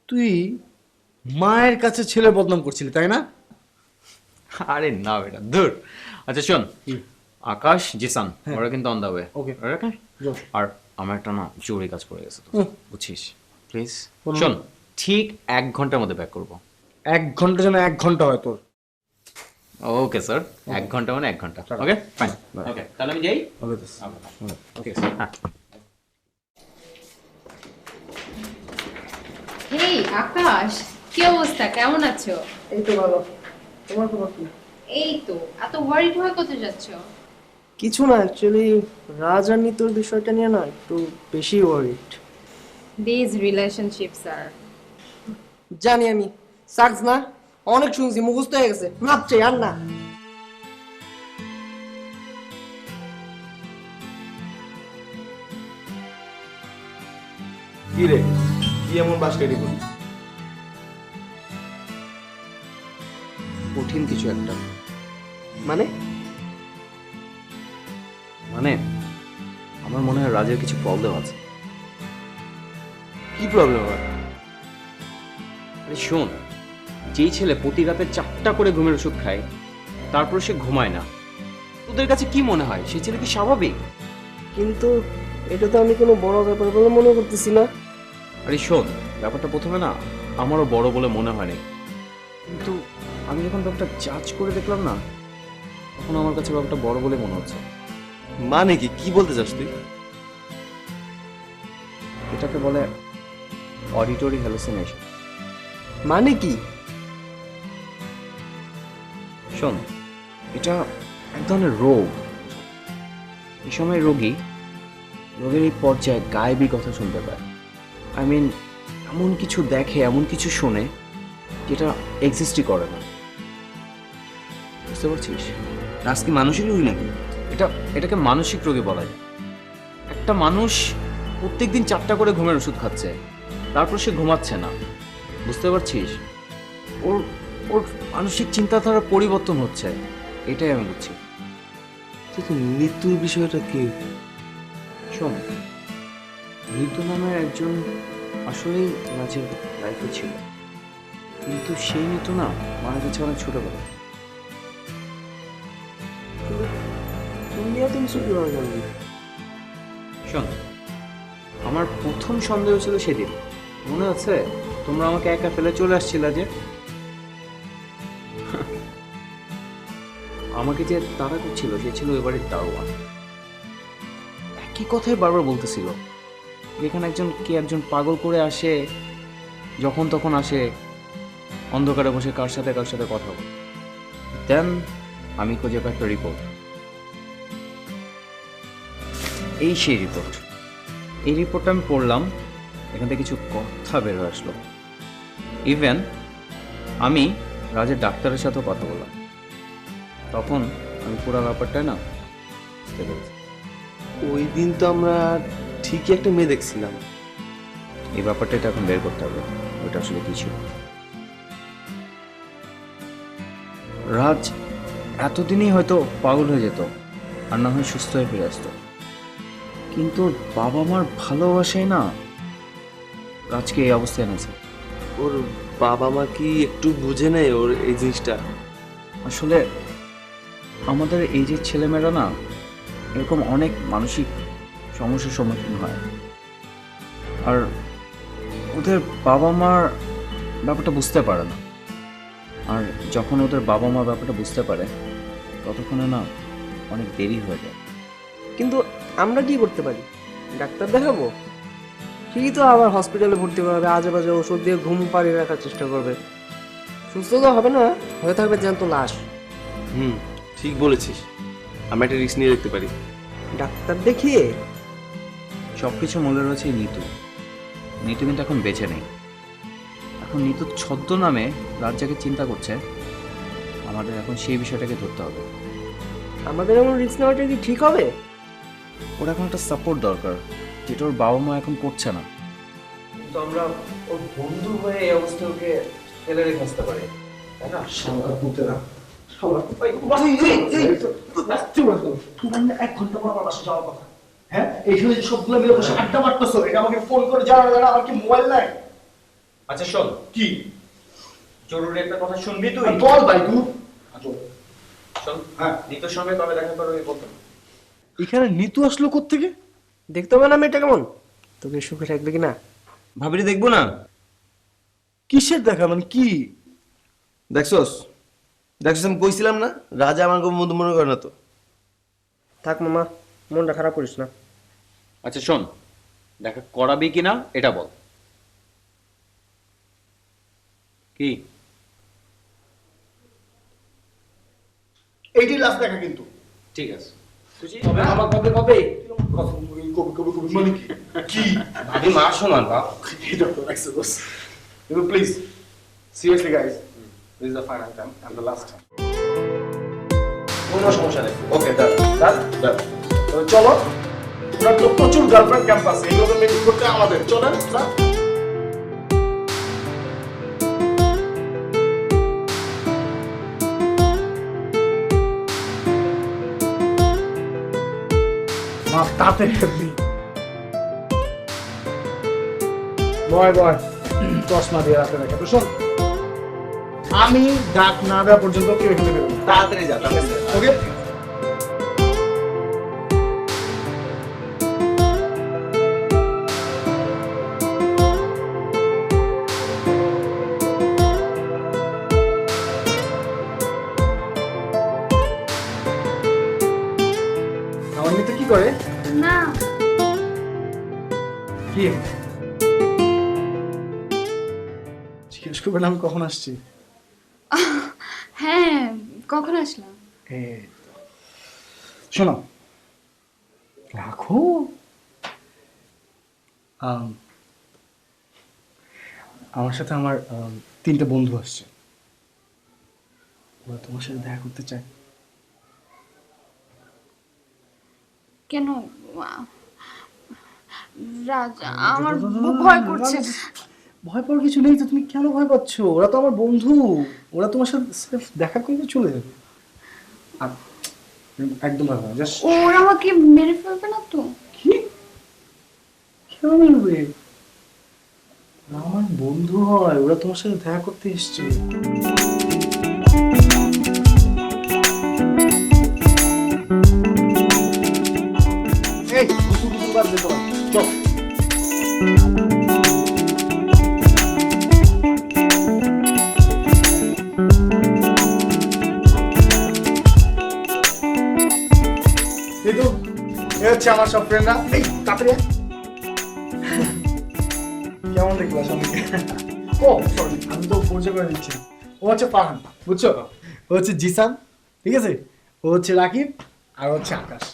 তুই মায়ের কাছে ছেলে বদনাম করছিলি তাই না? আরে না বেটা, দূর। আচ্ছা শোন, আকাশ জিসান ওরা কিন্তু অন দা ওয়ে। ওকে। আর আমার একটা না জরুরি কাজ পড়ে গেছে তো, বুঝছিস? প্লিজ শোন, ঠিক 1 ঘন্টার মধ্যে ব্যাক করবো। 1 ঘন্টা যেন 1 ঘন্টা হয় তোর। ওকে স্যার, 1 ঘন্টা মানে 1 ঘন্টা। ওকে ফাইন, ওকে তাহলে আমি যাই। ওকে ওকে স্যার, হ্যাঁ। এই আকাশ, কি অবস্থা, কেমন আছো? এই তো ভালো। তোমার খবর কি? এই তো, এত ওয়ারিড হয়ে কোথায় যাচ্ছ? কিছু না, অ্যাকচুয়ালি রাজ আর নিতুর বিষয়টা নিয়ে না একটু বেশি ওয়ারিড। দিস রিলেশনশিপস আর জানি আমি, সাকস না, অনেক শুনছি, মুখস্থ হয়ে গেছে, মাপ চাই আর না। কি রে, কি এমন বাস রেডি করলি? কঠিন কিছু একটা। মানে মানে আমার মনে হয় রাজের কিছু প্রবলেম আছে। কি প্রবলেম আবার? আরে শোন, যেই ছেলে প্রতি রাতে 4টা করে ঘুমের ওষুধ খায় তারপর সে ঘুমায় না, তোদের কাছে কি মনে হয় সেই ছেলে কি স্বাভাবিক? কিন্তু এটা তো আমি কোনো বড় ব্যাপার বলে মনে করতেছি না। আরে শোন, ব্যাপারটা প্রথমে না আমারও বড় বলে মনে হয়নি, কিন্তু আমি যখন ব্যাপারটা জাজ করে দেখলাম না, তখন আমার কাছে ব্যাপারটা বড় বলে মনে হচ্ছে। মানে কি, কি বলতে চাস তুই? এটাকে বলে অডিটরি হ্যালুসিনেশন। মানে কি? শোন, এটা এক ধরনের রোগ। এই সময় রোগের এই পর্যায়ে গায়েবী কথা শুনতে পায়। আই মিন, এমন কিছু দেখে, এমন কিছু শোনে যেটা এক্সিস্টই করে না। বুঝতে পারছিস? রাজ কি মানসিক রোগী নাকি? এটাকে মানসিক রোগী বলা যায়। একটা মানুষ প্রত্যেকদিন 4টা করে ঘুমের ওষুধ খাচ্ছে, তারপর সে ঘুমাচ্ছে না। বুঝতে পারছিস? ওর মানসিক চিন্তাধারা পরিবর্তন হচ্ছে, এটাই আমি বুঝছি। মৃত্যুর বিষয়টা কি? শোন, মৃত্যু নামে একজন আসলেই রাজের লাইফে ছিল, কিন্তু সেই মৃত্যু না মারা গেছে অনেক ছোটবেলা। তুমি এত কিছু কিভাবে জানবি? শোন, আমার প্রথম সন্দেহ ছিল সেদিন, মনে আছে? তোমরা আমাকে একা ফেলে চলে আসছিলা যে, আমাকে যে তাড়া করছিল সে ছিল এবারে দারোয়ান। একই কথাই বারবার বলতেছিল, এখানে একজন পাগল করে আসে, যখন তখন আসে, অন্ধকারে বসে কার সাথে কথা বলে। দেন আমি খুঁজে পাই একটা রিপোর্ট। এই সেই রিপোর্ট। এই রিপোর্টটা আমি পড়লাম, এখান থেকে কিছু কথা বের হয়ে আসলো। ইভেন আমি রাজের ডাক্তারের সাথেও কথা বললাম। তখন আমি পুরো ব্যাপারটাই না বুঝতে পেরেছি। ওই দিন তো আমরা ঠিকই একটা মেয়ে দেখছিলাম। এই ব্যাপারটা এটা এখন বের করতে হবে, ওটা আসলে কি ছিল। রাজ এতদিনই হয়তো পাগল হয়ে যেত, আর না হয় সুস্থ হয়ে ফিরে আসতো, কিন্তু ওর বাবা মার ভালোবাসায় না রাজকে এই অবস্থায় এনেছে। ওর বাবা মা কি একটু বুঝে নেয় ওর এই জিনিসটা? আসলে আমাদের এই যে ছেলেমেয়েরা না এরকম অনেক মানসিক সমস্যার সম্মুখীন হয়, আর ওদের বাবা মার ব্যাপারটা বুঝতে পারে না। আর যখন ওদের বাবা মা ব্যাপারটা বুঝতে পারে, ততক্ষণে না অনেক দেরি হয়ে যায়। কিন্তু আমরা কি করতে পারি? ডাক্তার দেখাবো? ঠিকই তো আবার হসপিটালে ভর্তি করাবে, আজে বাজে ওষুধ দিয়ে ঘুম পাড়িয়ে রাখার চেষ্টা করবে। সুস্থ তো হবে না, হয়ে থাকবে জ্যান্ত লাশ। ঠিক বলেছিস, আমরা একটা রিস্ক নিয়ে দেখতে পারি। ডাক্তার দেখিয়ে সবকিছু মূলে রয়েছে নিতু। নিতু কিন্তু এখন বেঁচে নেই। এখন নিতু ছদ্মনামে রাজ্জাকে চিন্তা করছে। আমাদের এখন সেই বিষয়টাকে ধরতে হবে। আমাদের এমন রিস্ক নেওয়াটা কি ঠিক হবে? ওর এখন একটা সাপোর্ট দরকার, যেটা ওর বাবা মা এখন করছে না। তো আমরা ওর বন্ধু হয়ে এই অবস্থায় ওকে ফেলে রেখে আসতে পারি, তাই না? এক ঘন্টা পর আমার বাসা যাওয়ার কথা। হ্যাঁ, এইখানে যে সবগুলো মিলে বসে আড্ডা মারতেছো, এটা আমাকে ফোন করে জানা জানা, আমার কি মোবাইল নাই? আচ্ছা শোন, কি জরুরি একটা কথা শুনবি তুই? বল ভাই, তুই শোন, হ্যাঁ, নিতুর সঙ্গে কবে দেখা করবি বলতো। এখানে নিতু আসলো কোত্থেকে? দেখতে হবে না মেয়েটা কেমন, তোকে সুখে থাকবে কিনা। ভাবিরে দেখবো না? কিসের দেখা, মানে কি? দেখছস আমি কইছিলাম না, রাজা আমার কোনো বন্ধু মনে করে না তো। থাক মামা, মনটা খারাপ করিস না। আচ্ছা শোন, দেখা করাবি কিনা এটা বল। কি? এইটাই লাস্ট দেখা কিন্তু। ঠিক আছে, খুশি? আমার কবে কবে মানে কি? কি? ভাবি মা শোনান বাপ। Please seriously guys, this is the final time and the last time. কোনো সমস্যা নেই। ওকে, ডান ডান ডান। চলো আপনার তো প্রচুর গার্লফ্রেন্ড ক্যাম্পাসে, এগুলো মেনটেন করতে আমাদের চলেন স্যার। তাতে বয় বয় চশমা দিয়ে রাখতে রাখে তো শোন, আমি ডাক না দেওয়া পর্যন্ত কেউ এখানে বেরোবে না। তাড়াতাড়ি যা ওকে আমার মেয়ে তো কি করে না কি জিজ্ঞেস করবেন আমি কখন আসছি? হ্যাঁ, কখন আসলাম? এই তো। শোনো, রাখো। আমার সাথে আমার 3টে বন্ধু আসছে, ওরা তোমার সাথে দেখা করতে চায়। কেন রাজ, আমার ভয় করছে। ভয় পাওয়ার কিছু নেই তো, তুমি কেন ভয় পাচ্ছ? ওরা তো আমার বন্ধু, ওরা তোমার সাথে সির্ফ দেখা করতে চলে যাবে। আর একদম ভয় পাবে না, জাস্ট ওরা আমাকে মেরে ফেলবে না তো? কি কেন বলবে? ওরা আমার বন্ধু হয়, ওরা তোমার সাথে দেখা করতে এসছে। এই গুসু গুসু বাদ দে তোরা, চল। এই তো এ হচ্ছে আমার সব ফ্রেন্ডরা। এই তাড়াতাড়ি আয়। কেমন দেখলো সবাইকে? ও সরি, আমি তো পরিচয় করে দিচ্ছি। ও হচ্ছে ফারহান, বুঝছো? ও হচ্ছে জিসান, ঠিক আছে? ও হচ্ছে রাকিব, আর হচ্ছে আকাশ।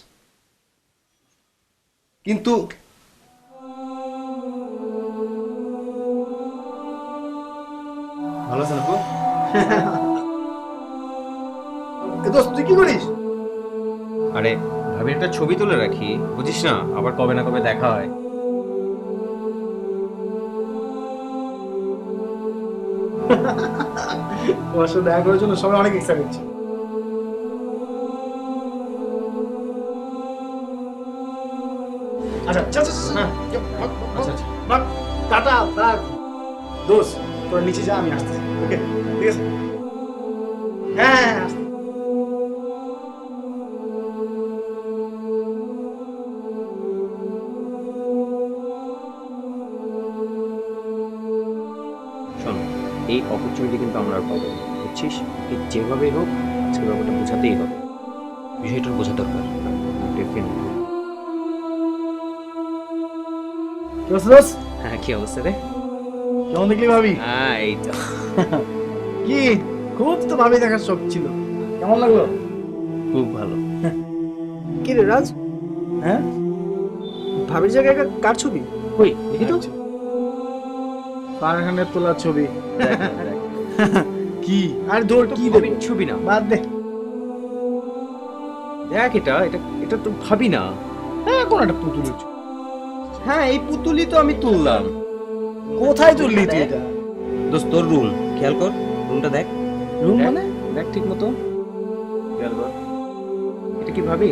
কিন্তু ভালো আছেন আপু? দোস্ত তুই কি করিস? আরে ভাবি একটা ছবি তুলে রাখি, বুঝিস না, আবার কবে না কবে দেখা হয়। তোমার সাথে দেখা করার জন্য সবাই অনেক এক্সাইটেড ছিল। আচ্ছা আচ্ছা আচ্ছা, আচ্ছা আচ্ছা, বাট টাটা বাই। দোস্ত তোরা নিচে যা, আমি আসতেছি। ওকে ঠিক আছে? হ্যাঁ হ্যাঁ আসতেছি। শোন, এই অপরচুনিটি কিন্তু আমরা আর পাবো না, বুঝছিস? এই যেভাবেই হোক আজকে ব্যাপারটা বোঝাতেই হবে, বিষয়টা বোঝা দরকার। ডেফিনেটলি। কি অবস্থা দোস্ত? হ্যাঁ, কি অবস্থা রে? কেমন দেখলি ভাবি? হ্যাঁ, এই তো। কি খুব তো ভাবি দেখার শখ ছিল, কেমন লাগলো? খুব ভালো। কি রে রাজ, হ্যাঁ ভাবির জায়গায় কার ছবি? কই দেখি তো। ফারহানের তোলা ছবি। দেখ, দেখ। কি আর দৌড় কি ভাবির দেখবি? ছবি না, বাদ দে। দেখ এটা এটা এটা তো ভাবি না। হ্যাঁ কোন একটা পুতুলের ছবি। হ্যাঁ, এই পুতুলই তো আমি তুললাম। কোথায় তুললি তুই এটা? দোস্ত তোর রুম খেয়াল কর, রুমটা দেখ। রুম দেখ, মানে? দেখ ঠিক মতো খেয়াল কর। এটা কি ভাবি?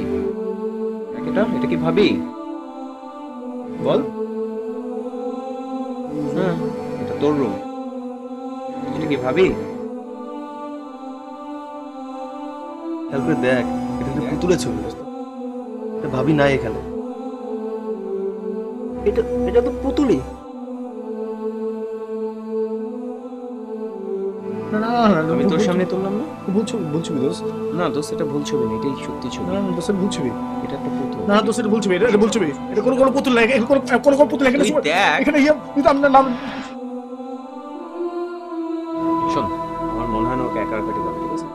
দেখ এটা কি ভাবি? বল। হ্যাঁ, এটা তোর রুম। এটা কি ভাবি? খেয়াল করে দেখ, এটা কিন্তু পুতুলের ছবি, এটা ভাবি নাই এখানে। এটা এটা তো পুতুলি। না না না, আমি তোর সামনে তুললাম না। ভুল ছবি, ভুল ছবি দোস্ত। না দোস্ত, এটা ভুল ছবি না, এটাই সত্যি ছবি। না না দোস্ত, ভুল ছবি। এটা একটা পুতুল। না দোস্ত, এটা ভুল ছবি, এটা ভুল ছবি। এটা কোনো পুতুল নাই, এটা কোনো পুতুল এখানে তুই দেখ। এখানে কিন্তু আপনার নাম। শোন, আমার মনে হয় না ওকে একা একা টিকা, ঠিক আছে?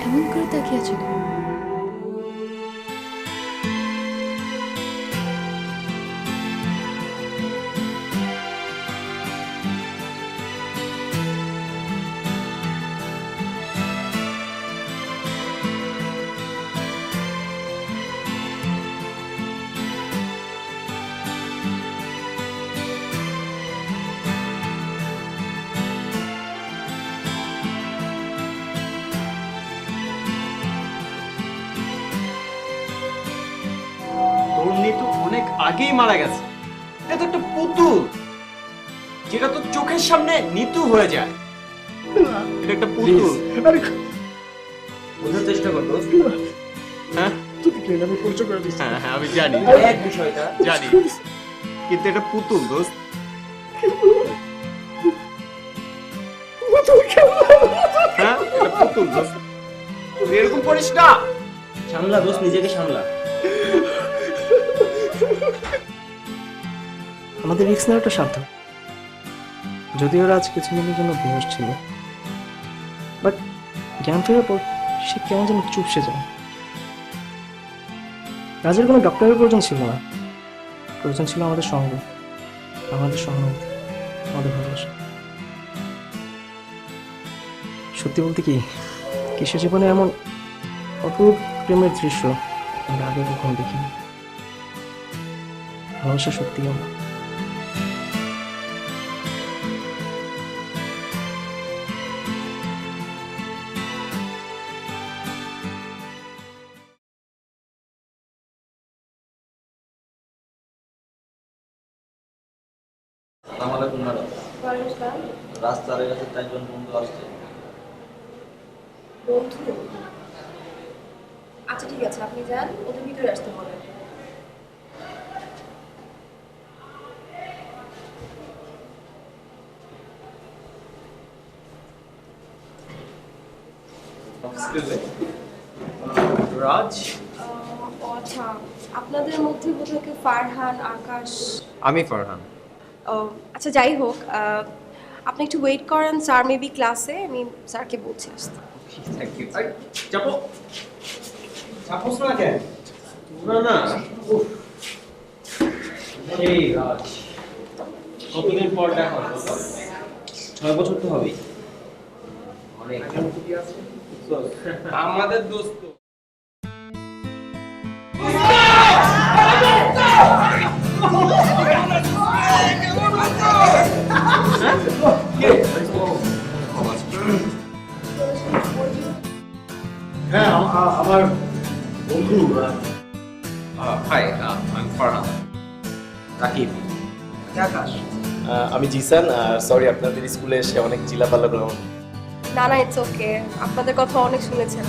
এমন করে তাকিয়ে আছো? নিতু অনেক আগেই মারা গেছে। এটা তো একটা পুতুল, যেটা তো চোখের সামনে নিতু হয়ে যায়। এটা একটা পুতুল। আরে বোঝার চেষ্টা কর দোস্ত। হ্যাঁ তুই কি আমি পরিচয় করে দিস? হ্যাঁ হ্যাঁ আমি জানি এক বিষয়টা জানি, কিন্তু এটা পুতুল দোস্ত। হ্যাঁ এটা পুতুল দোস্ত, তুই এরকম করিস না। সামলা দোস্ত, নিজেকে সামলা। আমাদের রিক্স নেওয়াটা সার্থক, যদিও রাজ কিছু দিনের জন্য বেহোশ ছিল, বাট জ্ঞান ফেরার পর সে কেমন যেন চুপসে যায়। রাজের কোনো ডক্টরের প্রয়োজন ছিল না, প্রয়োজন ছিল আমাদের সঙ্গ, আমাদের সহানুভূতি, আমাদের ভালোবাসা। সত্যি বলতে কি, কিশোর জীবনে এমন অপরূপ প্রেমের দৃশ্য আমরা আগে কখনো দেখিনি। ভালোবাসা সত্যি আমার। আসসালামু আলাইকুম ম্যাডাম। রাস্তার কাছে 4 জন বন্ধু আসছে। বন্ধু? আচ্ছা ঠিক আছে, আপনি যান, ওদের ভিতরে আসতে বলেন। রাজ, ও আচ্ছা, আপনাদের মধ্যে বোধহয় কেউ ফারহান, আকাশ। আমি ফারহান। ও, আচ্ছা যাই হোক, আপনি একটু ওয়েট করেন, স্যার মেবি ক্লাসে, আমি স্যারকে বলছি আসতে। Thank you. চাপো চাপোস না কেন? না না, এই রাজ, কতদিন পর দেখা হলো? 6 বছর তো হবেই। অনেক আমাদের দোস্ত। হ্যাঁ আমার বন্ধু হাই, আমি ফারহান। রাকিব। আকাশ, আমি জিসান। সরি আপনাদের স্কুলে এসে অনেক চিলাপালা করলাম। না না, ইটস ওকে, আপনাদের কথা অনেক শুনেছেন।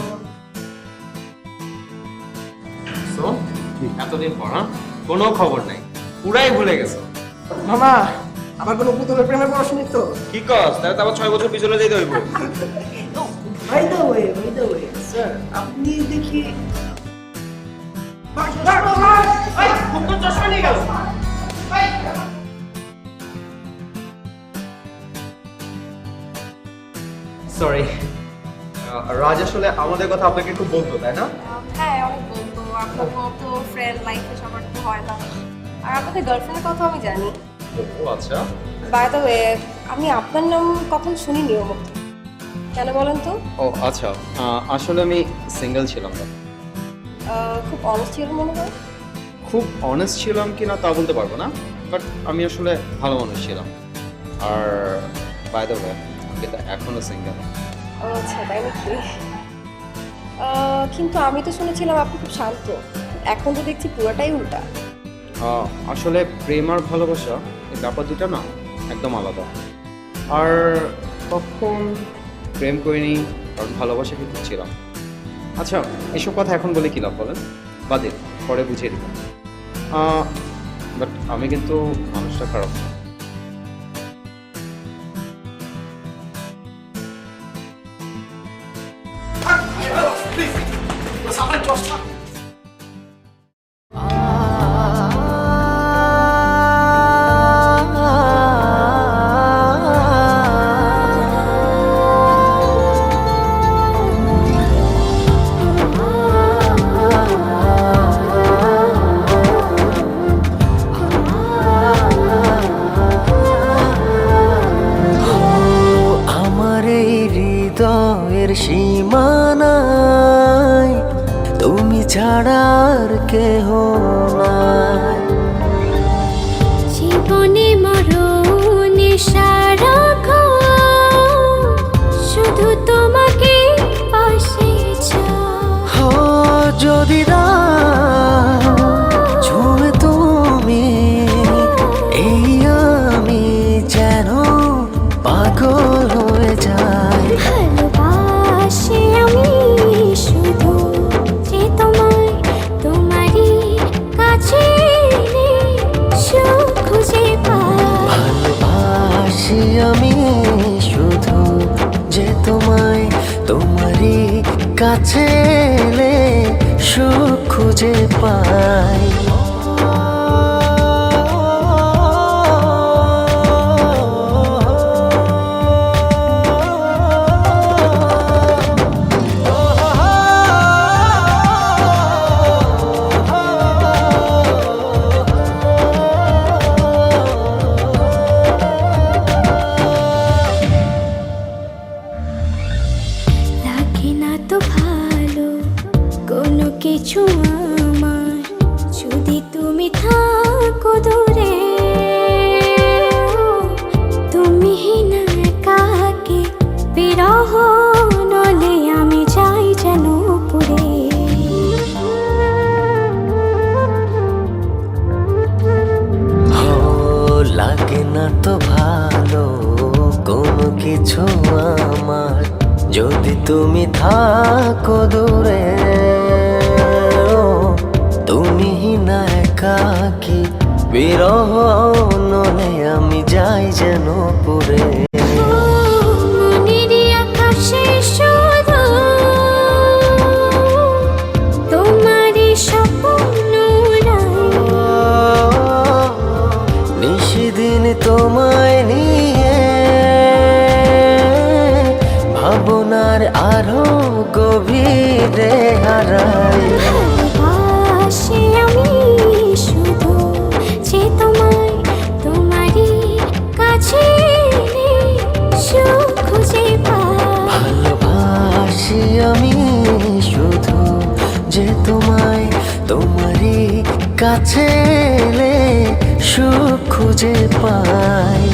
সো এতদিন পর কোনো খবর নাই, পুরাই ভুলে গেছো। মামা আবার কোনো পুতুলের প্রেমের পড়াশোনা তো? কি কস? তাহলে তো আবার 6 বছর পিছনে যেতে হইব। বাই দ্য ওয়ে স্যার, আপনি দেখি সরি, রাজ আসলে আমাদের কথা আপনাকে খুব বলতো, তাই না? হ্যাঁ, অনেক বলতো, আপনার মতো ফ্রেন্ড লাইফে সবার তো হয় না। আর আপনাদের গার্লফ্রেন্ডের কথা আমি জানি। ও আচ্ছা। বাই দ্য ওয়ে, আমি আপনার নাম কখন শুনিনি ওর মধ্যে, কেন বলেন তো? ও আচ্ছা, আসলে আমি সিঙ্গেল ছিলাম না। খুব অনেস্ট ছিল মনে হয়। খুব অনেস্ট ছিলাম কিনা তা বলতে পারবো না, বাট আমি আসলে ভালো মানুষ ছিলাম। আর বাই দ্য ওয়ে, আমি কিন্তু এখনো সিঙ্গেল। ও আচ্ছা, তাই নাকি? কিন্তু আমি তো শুনেছিলাম আপনি খুব শান্ত, এখন তো দেখছি পুরোটাই উল্টা। আসলে প্রেম আর ভালোবাসা এই ব্যাপার দুটা না একদম আলাদা। আর তখন প্রেম করিনি, কারণ ভালোবাসা কিন্তু ছিলাম। আচ্ছা, এসব কথা এখন বলে কী লাভ বলেন? বাদে, পরে বুঝিয়ে দিব। বাট আমি কিন্তু মানুষটা খারাপ না। আমার এই হৃদয়ের সীমানায় তুমি ছাড়া আর কেহ নাই। জীবনে মরণে সারাক্ষণ শুধু তোমাকে পাশে চাই। যদি রাত ছুঁয়ে তোমারই কাছে এলে সুখ খুঁজে পাই। লাগে না তো ভালো কোনো কিছু আমার, যদি তুমি থাকো দূরে। তুমি না একাকে বিরহ নলে আমি যাই যেন পুরে। লাগে না তো ভালো কোনো কিছু আমার, যদি তুমি থাকো দূরে। তুমি না একাকি বিরহ নলে আমি যাই যেন পুরে। মনেরই আকাশে শুধু তোমারই স্বপ্ন নিশিদিন তোমায় নিয়ে ভাবনার আরো গভীরে হারাই। ভালোবাসি আমি শুধু যে তোমায়, তোমারই কাছে এলে সুখ খুঁজে পাই। ভালোবাসি আমি শুধু যে তোমায়, তোমারই কাছে এলে সুখ খুঁজে পাই।